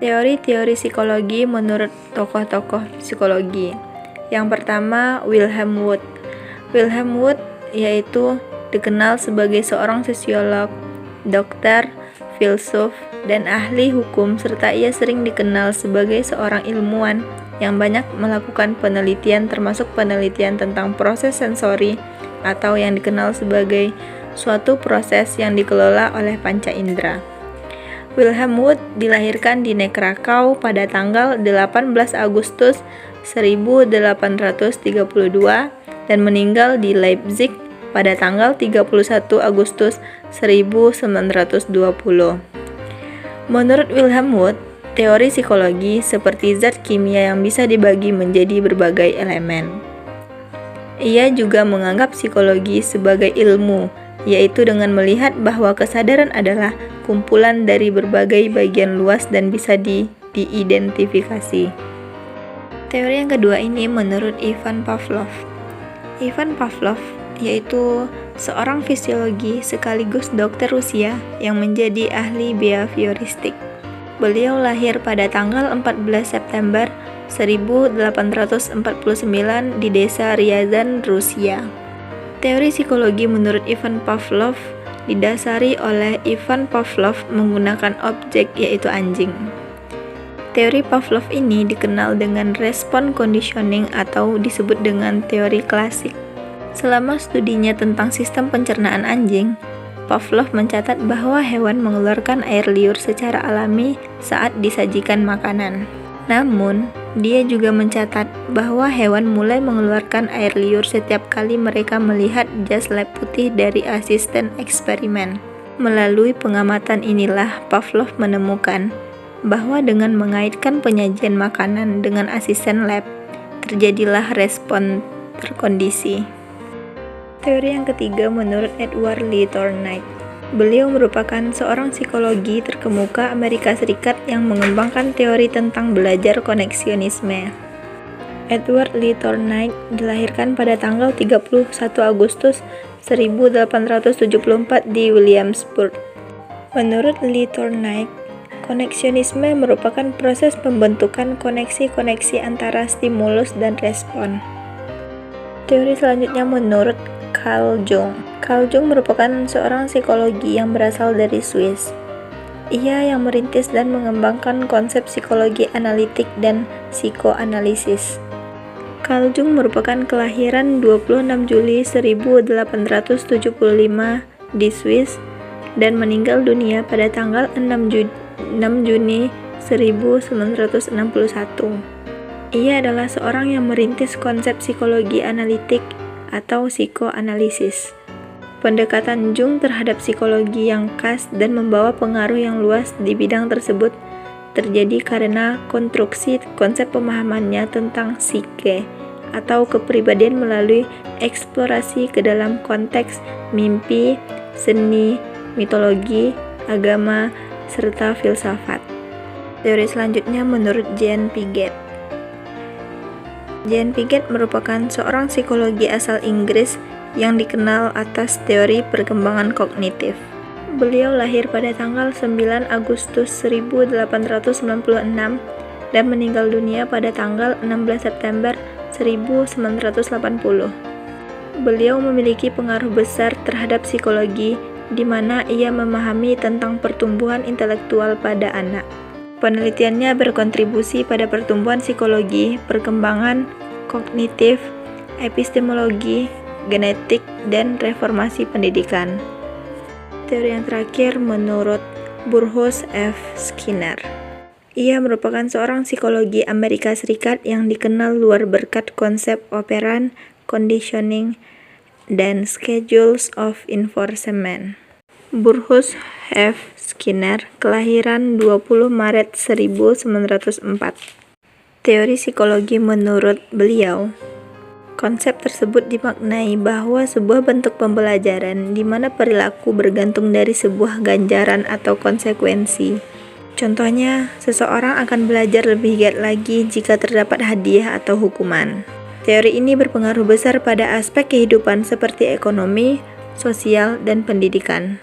Teori-teori psikologi menurut tokoh-tokoh psikologi. Yang pertama, Wilhelm Wundt. Wilhelm Wundt yaitu dikenal sebagai seorang sosiolog, dokter, filsuf, dan ahli hukum, serta ia sering dikenal sebagai seorang ilmuwan yang banyak melakukan penelitian, termasuk penelitian tentang proses sensori atau yang dikenal sebagai suatu proses yang dikelola oleh panca indera. Wilhelm Wundt dilahirkan di Krakau pada tanggal 18 Agustus 1832 dan meninggal di Leipzig pada tanggal 31 Agustus 1920. Menurut Wilhelm Wundt, teori psikologi seperti zat kimia yang bisa dibagi menjadi berbagai elemen. Ia juga menganggap psikologi sebagai ilmu, yaitu dengan melihat bahwa kesadaran adalah kumpulan dari berbagai bagian luas dan bisa diidentifikasi. Teori yang kedua ini menurut Ivan Pavlov. Ivan Pavlov yaitu seorang fisiologi sekaligus dokter Rusia yang menjadi ahli behavioristik. Beliau lahir pada tanggal 14 September 1849 di desa Ryazan, Rusia. Teori psikologi menurut Ivan Pavlov didasari oleh Ivan Pavlov menggunakan objek yaitu anjing. Teori Pavlov ini dikenal dengan respon conditioning atau disebut dengan teori klasik. Selama studinya tentang sistem pencernaan anjing, Pavlov mencatat bahwa hewan mengeluarkan air liur secara alami saat disajikan makanan. Namun, dia juga mencatat bahwa hewan mulai mengeluarkan air liur setiap kali mereka melihat jas lab putih dari asisten eksperimen. Melalui pengamatan inilah Pavlov menemukan bahwa dengan mengaitkan penyajian makanan dengan asisten lab, terjadilah respon terkondisi. Teori yang ketiga menurut Edward Lee Thorndike. Beliau merupakan seorang psikologi terkemuka Amerika Serikat yang mengembangkan teori tentang belajar koneksionisme. Edward Lee Thorndike dilahirkan pada tanggal 31 Agustus 1874 di Williamsburg. Menurut Lee Thorndike, koneksionisme merupakan proses pembentukan koneksi-koneksi antara stimulus dan respon. Teori selanjutnya menurut Carl Jung. Carl Jung merupakan seorang psikologi yang berasal dari Swiss. Ia yang merintis dan mengembangkan konsep psikologi analitik dan psikoanalisis. Carl Jung merupakan kelahiran 26 Juli 1875 di Swiss dan meninggal dunia pada tanggal 6 Juni 1961. Ia adalah seorang yang merintis konsep psikologi analitik atau psikoanalisis. Pendekatan Jung terhadap psikologi yang khas dan membawa pengaruh yang luas di bidang tersebut terjadi karena konstruksi konsep pemahamannya tentang psike atau kepribadian melalui eksplorasi ke dalam konteks mimpi, seni, mitologi, agama, serta filsafat. Teori selanjutnya menurut Jean Piaget. Jean Piaget merupakan seorang psikologi asal Inggris yang dikenal atas teori perkembangan kognitif. Beliau lahir pada tanggal 9 Agustus 1896 dan meninggal dunia pada tanggal 16 September 1980. Beliau memiliki pengaruh besar terhadap psikologi, di mana ia memahami tentang pertumbuhan intelektual pada anak. Penelitiannya berkontribusi pada pertumbuhan psikologi, perkembangan kognitif, epistemologi, genetik, dan reformasi pendidikan. Teori yang terakhir menurut Burroughs F. Skinner. Ia merupakan seorang psikologi Amerika Serikat yang dikenal luar berkat konsep operan, conditioning, dan schedules of enforcement. Burroughs F. Skinner, kelahiran 20 Maret 1904. Teori psikologi menurut beliau, konsep tersebut dimaknai bahwa sebuah bentuk pembelajaran di mana perilaku bergantung dari sebuah ganjaran atau konsekuensi. Contohnya, seseorang akan belajar lebih giat lagi jika terdapat hadiah atau hukuman. Teori ini berpengaruh besar pada aspek kehidupan seperti ekonomi, sosial, dan pendidikan.